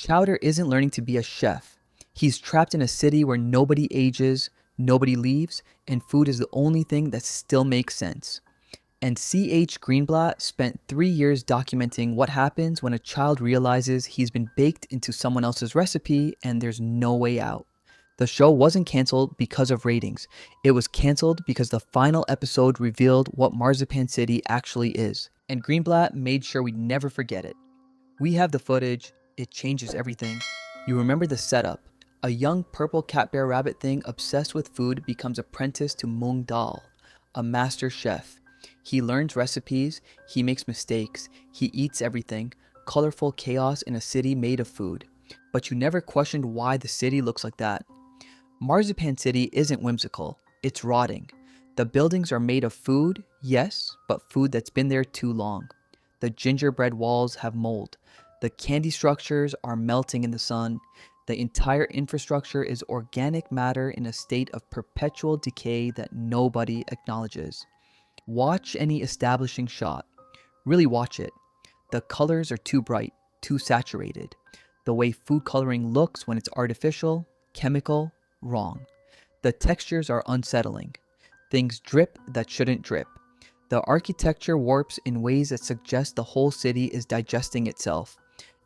Chowder isn't learning to be a chef. He's trapped in a city where nobody ages, nobody leaves, and food is the only thing that still makes sense. And C.H. Greenblatt spent 3 years documenting what happens when a child realizes he's been baked into someone else's recipe and there's no way out. The show wasn't canceled because of ratings. It was canceled because the final episode revealed what Marzipan City actually is. And Greenblatt made sure we'd never forget it. We have the footage. It changes everything. You remember the setup. A young purple cat bear rabbit thing obsessed with food becomes apprenticed to Mung Dal, a master chef. He learns recipes, he makes mistakes, he eats everything, colorful chaos in a city made of food. But you never questioned why the city looks like that. Marzipan City isn't whimsical, it's rotting. The buildings are made of food, yes, but food that's been there too long. The gingerbread walls have mold. The candy structures are melting in the sun. The entire infrastructure is organic matter in a state of perpetual decay that nobody acknowledges. Watch any establishing shot. Really watch it. The colors are too bright, too saturated. The way food coloring looks when it's artificial, chemical, wrong. The textures are unsettling. Things drip that shouldn't drip. The architecture warps in ways that suggest the whole city is digesting itself.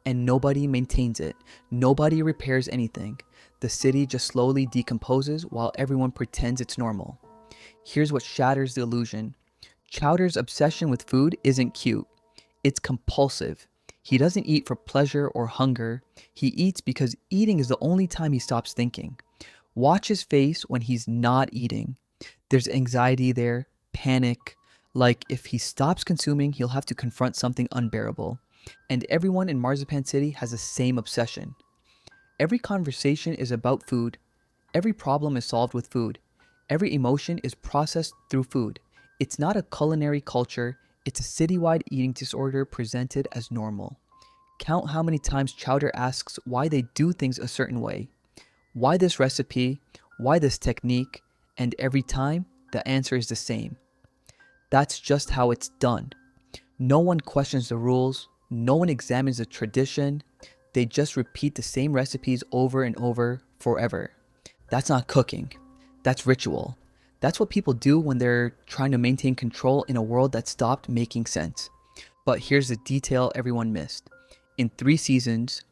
And nobody maintains it. Nobody repairs anything. The city just slowly decomposes while everyone pretends it's normal. Here's what shatters the illusion. Chowder's obsession with food isn't cute. It's compulsive. He doesn't eat for pleasure or hunger. He eats because eating is the only time he stops thinking. Watch his face when he's not eating. There's anxiety there, panic. Like if he stops consuming, he'll have to confront something unbearable. And everyone in Marzipan City has the same obsession. Every conversation is about food. Every problem is solved with food. Every emotion is processed through food. It's not a culinary culture, it's a citywide eating disorder presented as normal. Count how many times Chowder asks why they do things a certain way. Why this recipe? Why this technique? And every time, the answer is the same. That's just how it's done. No one questions the rules. No one examines the tradition. They just repeat the same recipes over and over forever. That's not cooking. That's ritual. That's what people do when they're trying to maintain control in a world that stopped making sense. But here's the detail everyone missed. In 3 seasons,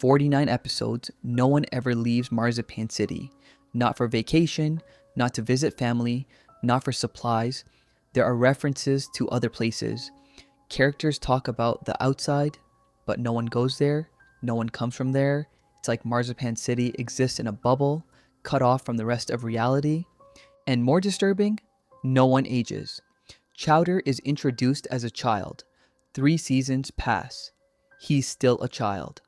49 episodes, no one ever leaves Marzipan City. Not for vacation, not to visit family, not for supplies. There are references to other places. Characters talk about the outside, but no one goes there. No one comes from there. It's like Marzipan City exists in a bubble, cut off from the rest of reality. And more disturbing, no one ages. Chowder is introduced as a child. 3 seasons pass. He's still a child.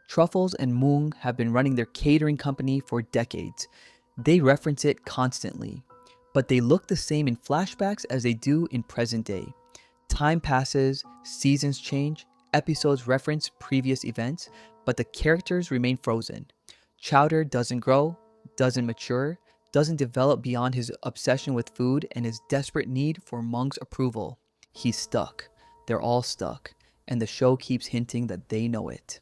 Truffles and Moong have been running their catering company for decades. They reference it constantly, but they look the same in flashbacks as they do in present day. Time passes, seasons change, episodes reference previous events, but the characters remain frozen. Chowder doesn't grow, doesn't mature, doesn't develop beyond his obsession with food and his desperate need for Mung's approval. He's stuck. They're all stuck, and the show keeps hinting that they know it.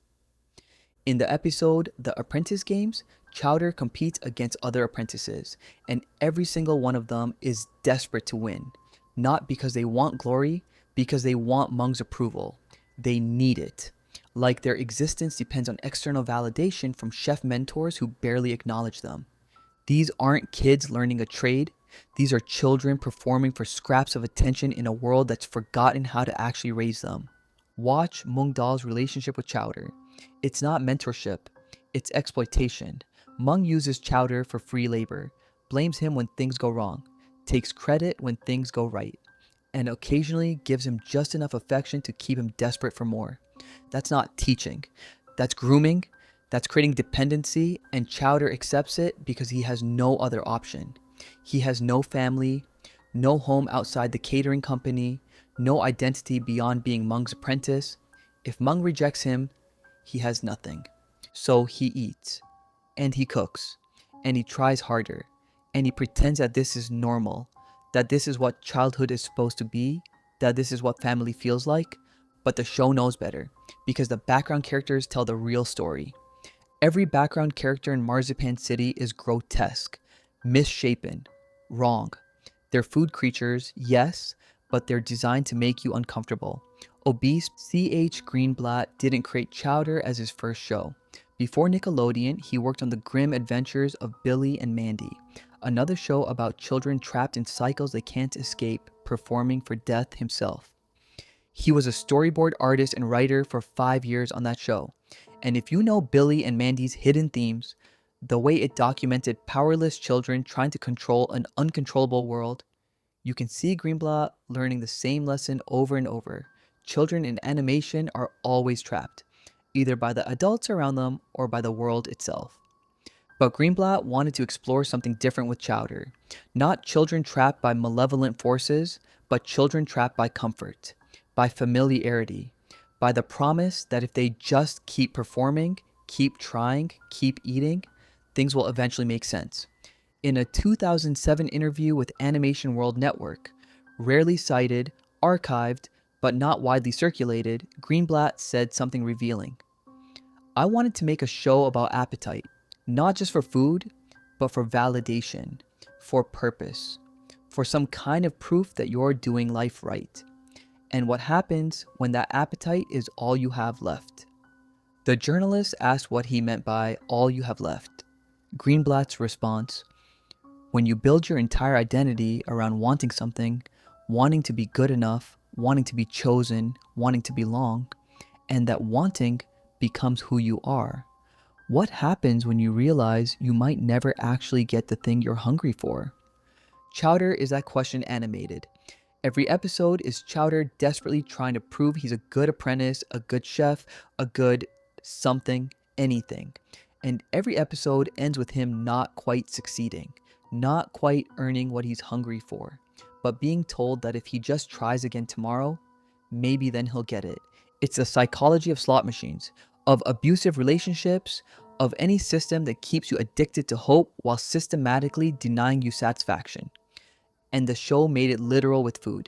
In the episode The Apprentice Games, Chowder competes against other apprentices, and every single one of them is desperate to win. Not because they want glory, because they want Mung's approval. They need it. Like their existence depends on external validation from chef mentors who barely acknowledge them. These aren't kids learning a trade. These are children performing for scraps of attention in a world that's forgotten how to actually raise them. Watch Mung Dal's relationship with Chowder. It's not mentorship, it's exploitation. Mung uses Chowder for free labor, blames him when things go wrong, takes credit when things go right, and occasionally gives him just enough affection to keep him desperate for more. That's not teaching. That's grooming. That's creating dependency, and Chowder accepts it because he has no other option. He has no family, no home outside the catering company, no identity beyond being Mung's apprentice. If Mung rejects him, he has nothing. So he eats, and he cooks, and he tries harder, and he pretends that this is normal, that this is what childhood is supposed to be, that this is what family feels like. But the show knows better, because the background characters tell the real story. Every background character in Marzipan City is grotesque, misshapen, wrong. They're food creatures, yes, but they're designed to make you uncomfortable. Obese C.H. Greenblatt didn't create Chowder as his first show. Before Nickelodeon, he worked on The Grim Adventures of Billy and Mandy, another show about children trapped in cycles they can't escape, performing for death himself. He was a storyboard artist and writer for 5 years on that show. And if you know Billy and Mandy's hidden themes, the way it documented powerless children trying to control an uncontrollable world, you can see Greenblatt learning the same lesson over and over. Children in animation are always trapped, either by the adults around them or by the world itself. But Greenblatt wanted to explore something different with Chowder. Not children trapped by malevolent forces, but children trapped by comfort, by familiarity, by the promise that if they just keep performing, keep trying, keep eating, things will eventually make sense. In a 2007 interview with Animation World Network, rarely cited, archived, but not widely circulated, Greenblatt said something revealing. I wanted to make a show about appetite, not just for food, but for validation, for purpose, for some kind of proof that you're doing life right. And what happens when that appetite is all you have left? The journalist asked what he meant by all you have left. Greenblatt's response: when you build your entire identity around wanting something, wanting to be good enough, wanting to be chosen, wanting to belong, and that wanting becomes who you are, what happens when you realize you might never actually get the thing you're hungry for? Chowder is that question animated. Every episode is Chowder desperately trying to prove he's a good apprentice, a good chef, a good something, anything. And every episode ends with him not quite succeeding, not quite earning what he's hungry for, but being told that if he just tries again tomorrow, maybe then he'll get it. It's the psychology of slot machines, of abusive relationships, of any system that keeps you addicted to hope while systematically denying you satisfaction. And the show made it literal with food,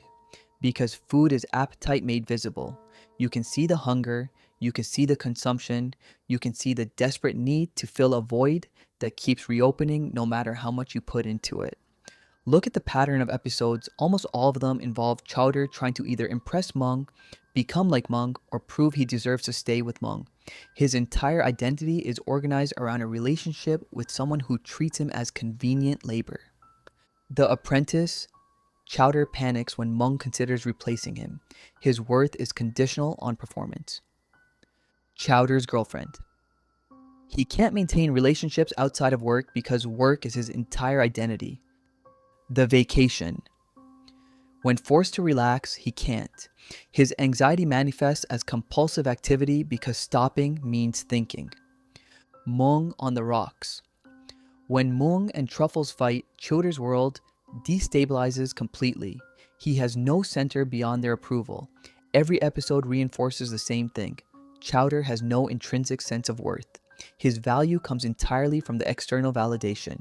because food is appetite made visible. You can see the hunger, you can see the consumption, you can see the desperate need to fill a void that keeps reopening no matter how much you put into it. Look at the pattern of episodes. Almost all of them involve Chowder trying to either impress Mung, become like Mung, or prove he deserves to stay with Mung. His entire identity is organized around a relationship with someone who treats him as convenient labor. The apprentice, Chowder panics when Mung considers replacing him. His worth is conditional on performance. Chowder's girlfriend. He can't maintain relationships outside of work because work is his entire identity. The vacation. When forced to relax, he can't. His anxiety manifests as compulsive activity because stopping means thinking. Mung on the rocks. When Mung and Truffles fight, Chowder's world destabilizes completely. He has no center beyond their approval. Every episode reinforces the same thing. Chowder has no intrinsic sense of worth. His value comes entirely from the external validation,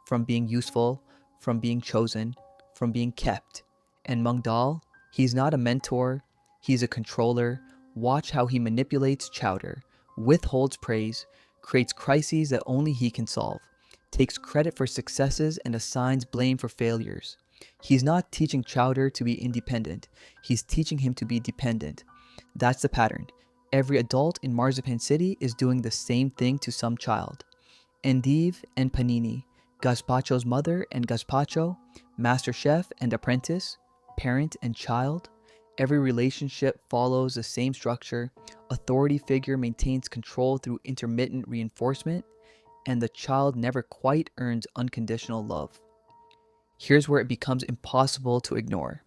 from being useful, from being chosen, from being kept. And Mung Dal, he's not a mentor, he's a controller. Watch how he manipulates Chowder, withholds praise, creates crises that only he can solve, takes credit for successes and assigns blame for failures. He's not teaching Chowder to be independent, he's teaching him to be dependent. That's the pattern. Every adult in Marzipan City is doing the same thing to some child. Endive and Panini, Gazpacho's mother and Gazpacho, master chef and apprentice, parent and child. Every relationship follows the same structure. Authority figure maintains control through intermittent reinforcement, and the child never quite earns unconditional love. Here's where it becomes impossible to ignore.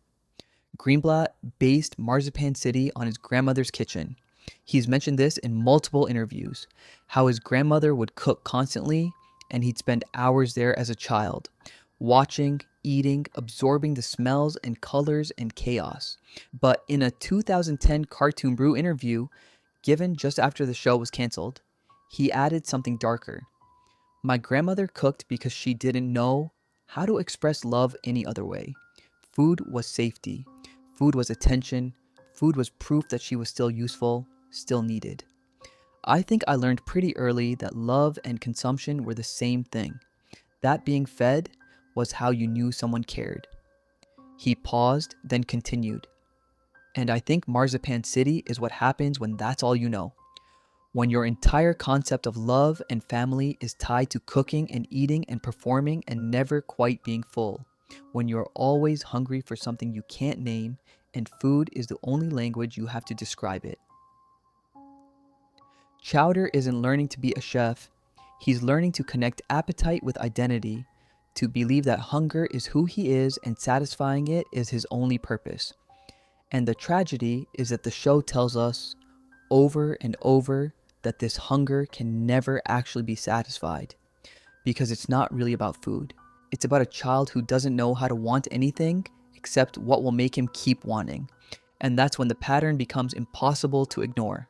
Greenblatt based Marzipan City on his grandmother's kitchen. He's mentioned this in multiple interviews, how his grandmother would cook constantly and he'd spend hours there as a child, watching, eating, absorbing the smells and colors and chaos. But in a 2010 Cartoon Brew interview, given just after the show was canceled, he added something darker. My grandmother cooked because she didn't know how to express love any other way. Food was safety. Food was attention. Food was proof that she was still useful. still needed. I think I learned pretty early that love and consumption were the same thing. That being fed was how you knew someone cared. He paused, then continued. And I think Marzipan City is what happens when that's all you know. When your entire concept of love and family is tied to cooking and eating and performing and never quite being full. When you're always hungry for something you can't name and food is the only language you have to describe it. Chowder isn't learning to be a chef. He's learning to connect appetite with identity, to believe that hunger is who he is and satisfying it is his only purpose. And the tragedy is that the show tells us over and over that this hunger can never actually be satisfied because it's not really about food. It's about a child who doesn't know how to want anything except what will make him keep wanting. And that's when the pattern becomes impossible to ignore.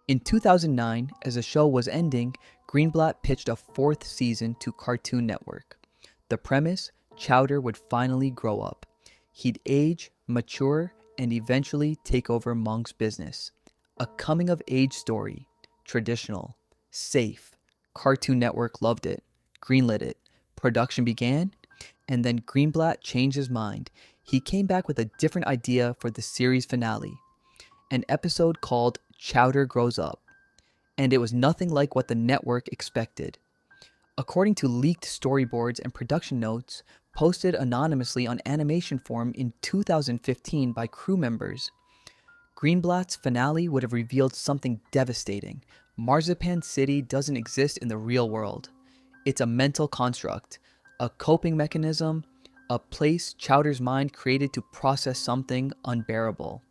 In 2009, as the show was ending, Greenblatt pitched a fourth season to Cartoon Network. The premise, Chowder would finally grow up. He'd age, mature, and eventually take over Monk's business. A coming-of-age story. Traditional. Safe. Cartoon Network loved it. Greenlit it. Production began, and then Greenblatt changed his mind. He came back with a different idea for the series finale. An episode called Chowder Grows Up. And it was nothing like what the network expected. According to leaked storyboards and production notes posted anonymously on Animation Forum in 2015 by crew members, Greenblatt's finale would have revealed something devastating. Marzipan City doesn't exist in the real world. It's a mental construct, a coping mechanism, a place Chowder's mind created to process something unbearable.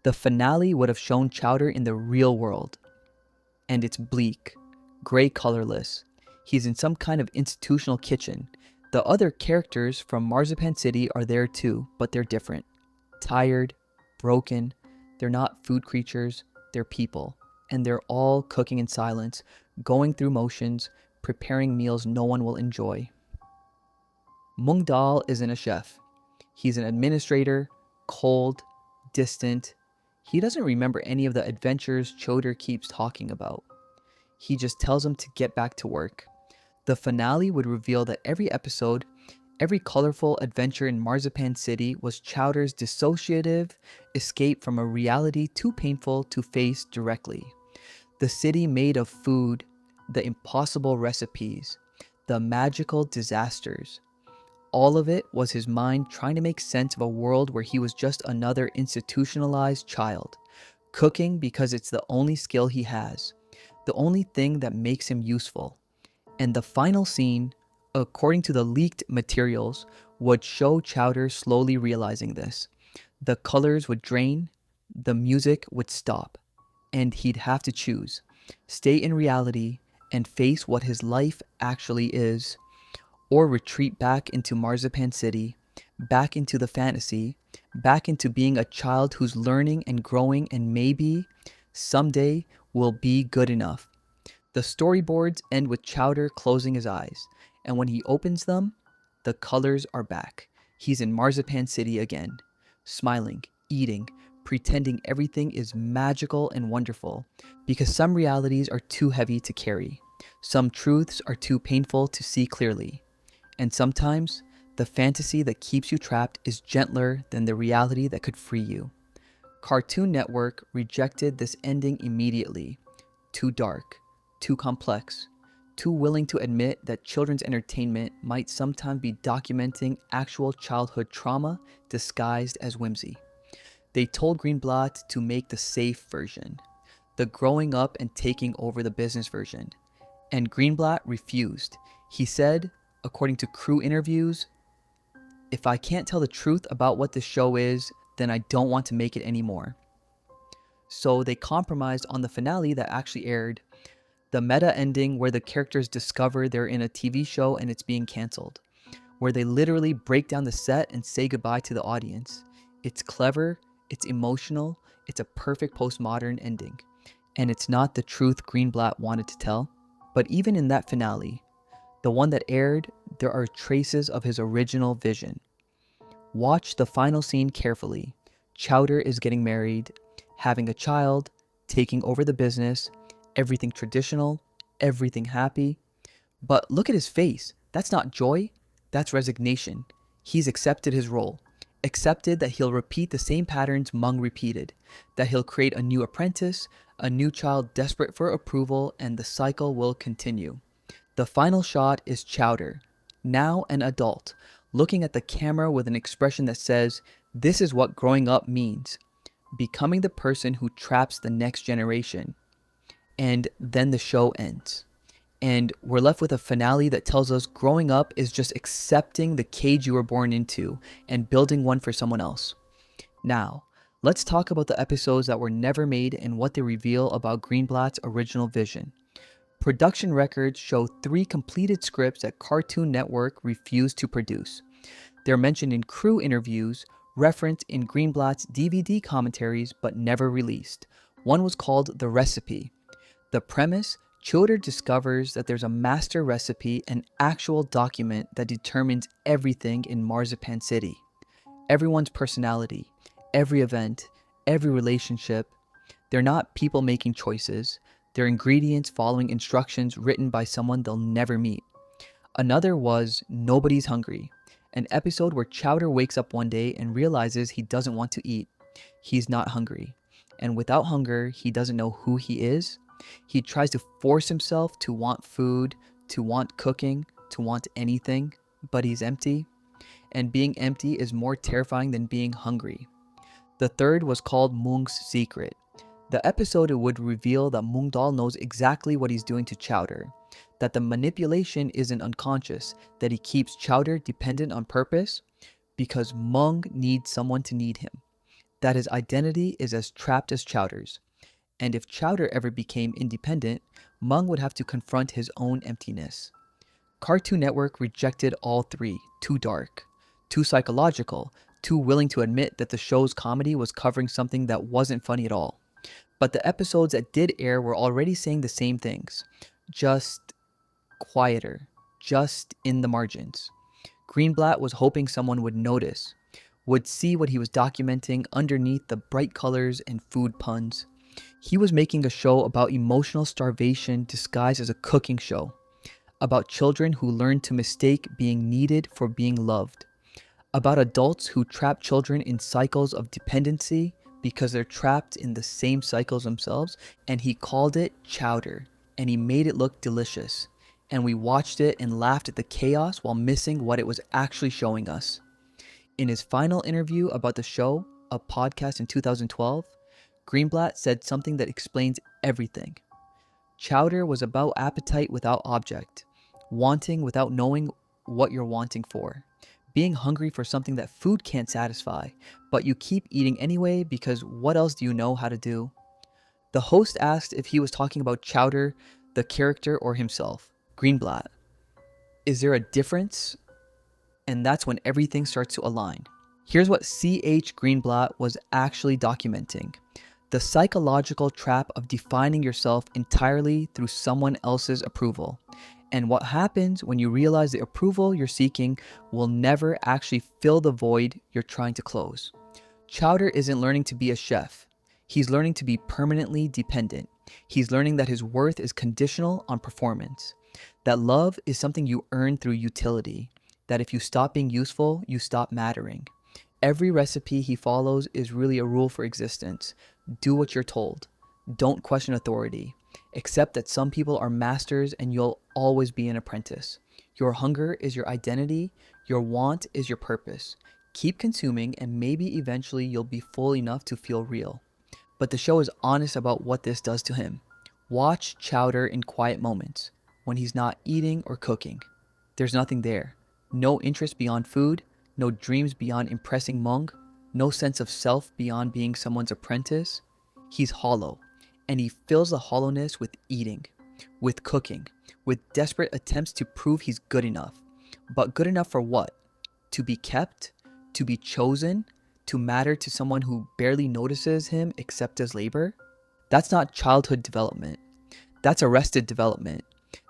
The finale would have shown Chowder in the real world. And it's bleak, gray colorless. He's in some kind of institutional kitchen. The other characters from Marzipan City are there too, but they're different. Tired, broken. They're not food creatures, they're people. And they're all cooking in silence, going through motions, preparing meals no one will enjoy. Mung Dal isn't a chef. He's an administrator, cold, distant. He doesn't remember any of the adventures Chowder keeps talking about. He just tells him to get back to work. The finale would reveal that every episode, every colorful adventure in Marzipan City was Chowder's dissociative escape from a reality too painful to face directly. The city made of food, the impossible recipes, the magical disasters. All of it was his mind trying to make sense of a world where he was just another institutionalized child, cooking because it's the only skill he has, the only thing that makes him useful. And the final scene, according to the leaked materials, would show Chowder slowly realizing this. The colors would drain, the music would stop, and he'd have to choose, stay in reality and face what his life actually is, or retreat back into Marzipan City, back into the fantasy, back into being a child who's learning and growing and maybe, someday, will be good enough. The storyboards end with Chowder closing his eyes, and when he opens them, the colors are back. He's in Marzipan City again, smiling, eating, pretending everything is magical and wonderful, because some realities are too heavy to carry. Some truths are too painful to see clearly. And sometimes, the fantasy that keeps you trapped is gentler than the reality that could free you. Cartoon Network rejected this ending immediately. Too dark, too complex, too willing to admit that children's entertainment might sometimes be documenting actual childhood trauma disguised as whimsy. They told Greenblatt to make the safe version, the growing up and taking over the business version. And Greenblatt refused. He said, according to crew interviews, "If I can't tell the truth about what this show is, then I don't want to make it anymore." So they compromised on the finale that actually aired, the meta ending where the characters discover they're in a TV show and it's being canceled, where they literally break down the set and say goodbye to the audience. It's clever, it's emotional, it's a perfect postmodern ending. And it's not the truth Greenblatt wanted to tell. But even in that finale, the one that aired, there are traces of his original vision. Watch the final scene carefully. Chowder is getting married, having a child, taking over the business, everything traditional, everything happy. But look at his face. That's not joy, that's resignation. He's accepted his role, accepted that he'll repeat the same patterns Mung repeated, that he'll create a new apprentice, a new child desperate for approval, and the cycle will continue. The final shot is Chowder, now an adult, looking at the camera with an expression that says, "This is what growing up means." Becoming the person who traps the next generation. And then the show ends. And we're left with a finale that tells us growing up is just accepting the cage you were born into and building one for someone else. Now, let's talk about the episodes that were never made and what they reveal about Greenblatt's original vision. Production records show 3 completed scripts that Cartoon Network refused to produce. They're mentioned in crew interviews, referenced in Greenblatt's DVD commentaries, but never released. One was called The Recipe. The premise: Chowder discovers that there's a master recipe, an actual document that determines everything in Marzipan City. Everyone's personality, every event, every relationship. They're not people making choices. They're ingredients following instructions written by someone they'll never meet. Another was Nobody's Hungry, an episode where Chowder wakes up one day and realizes he doesn't want to eat. He's not hungry. And without hunger, he doesn't know who he is. He tries to force himself to want food, to want cooking, to want anything, but he's empty. And being empty is more terrifying than being hungry. The third was called Mung's Secret. The episode would reveal that Mungdal knows exactly what he's doing to Chowder, that the manipulation isn't unconscious, that he keeps Chowder dependent on purpose because Mung needs someone to need him, that his identity is as trapped as Chowder's. And if Chowder ever became independent, Mung would have to confront his own emptiness. Cartoon Network rejected all 3, too dark, too psychological, too willing to admit that the show's comedy was covering something that wasn't funny at all. But the episodes that did air were already saying the same things, just quieter, just in the margins. Greenblatt was hoping someone would notice, would see what he was documenting underneath the bright colors and food puns. He was making a show about emotional starvation disguised as a cooking show, about children who learn to mistake being needed for being loved, about adults who trap children in cycles of dependency because they're trapped in the same cycles themselves. And he called it Chowder, and he made it look delicious. And we watched it and laughed at the chaos while missing what it was actually showing us. In his final interview about the show, a podcast in 2012, Greenblatt said something that explains everything. Chowder was about appetite without object, wanting without knowing what you're wanting for, being hungry for something that food can't satisfy, but you keep eating anyway because what else do you know how to do? The host asked if he was talking about Chowder, the character, or himself. Greenblatt: "Is there a difference?" And that's when everything starts to align. Here's what C.H. Greenblatt was actually documenting: the psychological trap of defining yourself entirely through someone else's approval, and what happens when you realize the approval you're seeking will never actually fill the void you're trying to close. Chowder isn't learning to be a chef. He's learning to be permanently dependent. He's learning that his worth is conditional on performance, that love is something you earn through utility, that if you stop being useful, you stop mattering. Every recipe he follows is really a rule for existence. Do what you're told. Don't question authority. Accept that some people are masters and you'll always be an apprentice. Your hunger is your identity. Your want is your purpose. Keep consuming and maybe eventually you'll be full enough to feel real. But the show is honest about what this does to him. Watch Chowder in quiet moments, when he's not eating or cooking. There's nothing there. No interest beyond food, no dreams beyond impressing Mung, no sense of self beyond being someone's apprentice. He's hollow, and he fills the hollowness with eating, with cooking, with desperate attempts to prove he's good enough. But good enough for what? To be kept? To be chosen? To matter to someone who barely notices him except as labor? That's not childhood development. That's arrested development.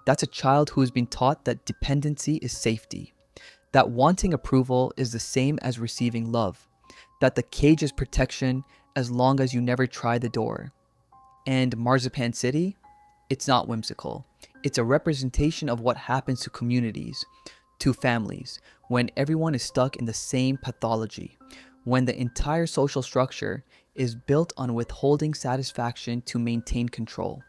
That's a child who has been taught that dependency is safety, that wanting approval is the same as receiving love, that the cage is protection as long as you never try the door. And Marzipan City, it's not whimsical. It's a representation of what happens to communities, to families, when everyone is stuck in the same pathology, when the entire social structure is built on withholding satisfaction to maintain control,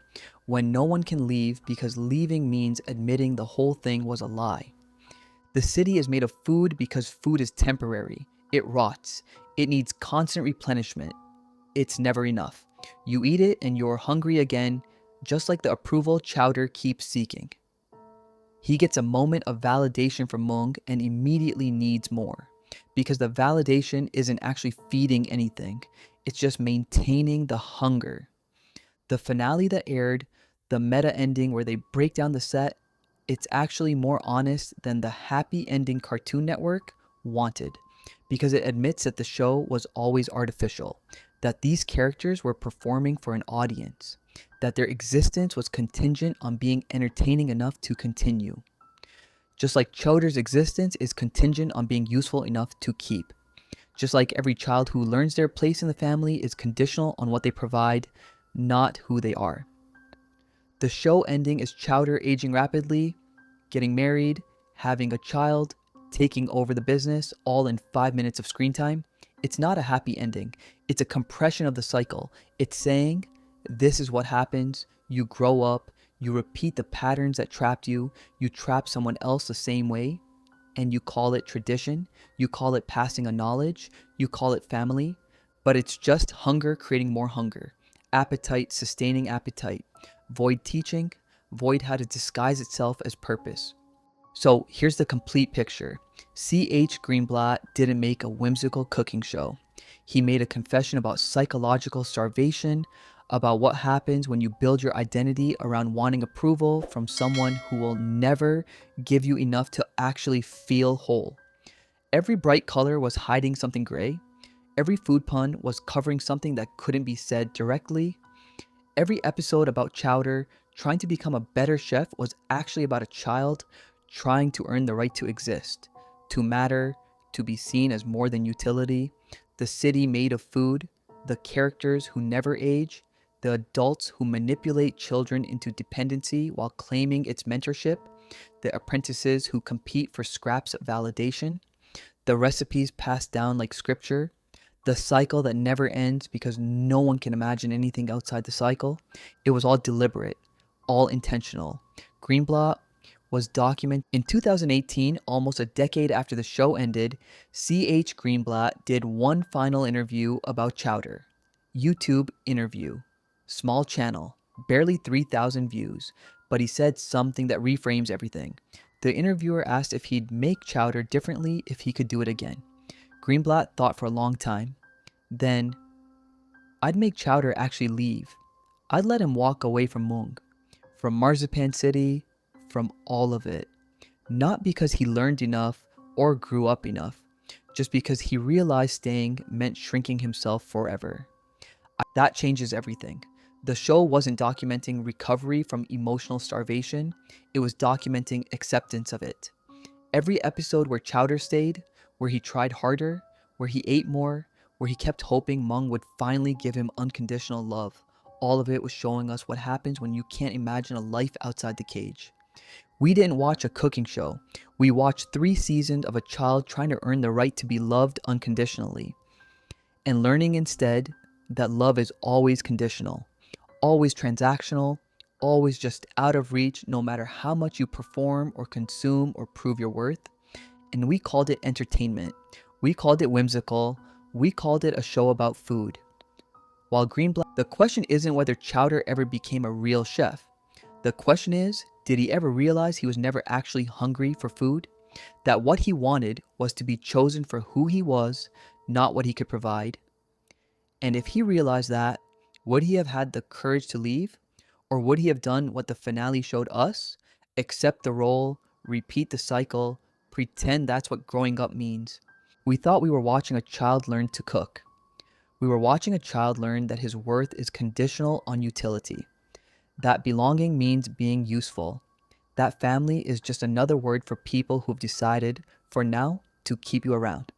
when no one can leave because leaving means admitting the whole thing was a lie. The city is made of food because food is temporary. It rots. It needs constant replenishment. It's never enough. You eat it and you're hungry again, just like the approval Chowder keeps seeking. He gets a moment of validation from Mung and immediately needs more. Because the validation isn't actually feeding anything, it's just maintaining the hunger. The finale that aired, the meta ending where they break down the set, it's actually more honest than the happy ending Cartoon Network wanted, because it admits that the show was always artificial, that these characters were performing for an audience, that their existence was contingent on being entertaining enough to continue. Just like Chowder's existence is contingent on being useful enough to keep. Just like every child who learns their place in the family is conditional on what they provide, not who they are. The show ending is Chowder aging rapidly, getting married, having a child, taking over the business, all in 5 minutes of screen time. It's not a happy ending. It's a compression of the cycle. It's saying, this is what happens. You grow up, you repeat the patterns that trapped you, you trap someone else the same way, and you call it tradition, you call it passing a knowledge, you call it family, but it's just hunger creating more hunger, appetite sustaining appetite, void teaching, void how to disguise itself as purpose. So here's the complete picture. C.H. Greenblatt didn't make a whimsical cooking show. He made a confession about psychological starvation, about what happens when you build your identity around wanting approval from someone who will never give you enough to actually feel whole. Every bright color was hiding something gray. Every food pun was covering something that couldn't be said directly. Every episode about Chowder trying to become a better chef was actually about a child trying to earn the right to exist, to matter, to be seen as more than utility. The city made of food, the characters who never age, the adults who manipulate children into dependency while claiming its mentorship, the apprentices who compete for scraps of validation, the recipes passed down like scripture, the cycle that never ends because no one can imagine anything outside the cycle. It was all deliberate, all intentional. Greenblatt was documented in 2018, almost a decade after the show ended. C.H. Greenblatt did one final interview about Chowder. YouTube interview. Small channel, barely 3,000 views, but he said something that reframes everything. The interviewer asked if he'd make Chowder differently if he could do it again. Greenblatt thought for a long time. Then, I'd make Chowder actually leave. I'd let him walk away from Mung, from Marzipan City, from all of it. Not because he learned enough or grew up enough, just because he realized staying meant shrinking himself forever. That changes everything. The show wasn't documenting recovery from emotional starvation, it was documenting acceptance of it. Every episode where Chowder stayed, where he tried harder, where he ate more, where he kept hoping Mung would finally give him unconditional love, all of it was showing us what happens when you can't imagine a life outside the cage. We didn't watch a cooking show. We watched 3 seasons of a child trying to earn the right to be loved unconditionally, and learning instead that love is always conditional, always transactional, always just out of reach no matter how much you perform or consume or prove your worth. And we called it entertainment. We called it whimsical. We called it a show about food. While Greenblatt, the question isn't whether Chowder ever became a real chef. The question is, did he ever realize he was never actually hungry for food? That what he wanted was to be chosen for who he was, not what he could provide? And if he realized that, would he have had the courage to leave? Or would he have done what the finale showed us? Accept the role, repeat the cycle, pretend that's what growing up means. We thought we were watching a child learn to cook. We were watching a child learn that his worth is conditional on utility. That belonging means being useful. That family is just another word for people who've decided, for now, to keep you around.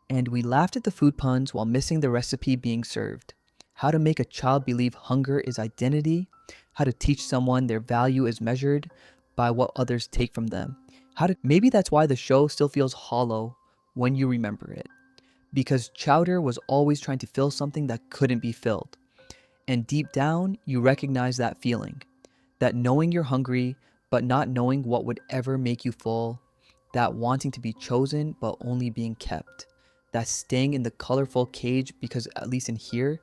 And we laughed at the food puns while missing the recipe being served. how to make a child believe hunger is identity, how to teach someone their value is measured by what others take from them. Maybe that's why the show still feels hollow when you remember it, because Chowder was always trying to fill something that couldn't be filled. And deep down, you recognize that feeling, that knowing you're hungry, but not knowing what would ever make you full, that wanting to be chosen, but only being kept, that staying in the colorful cage because, at least in here,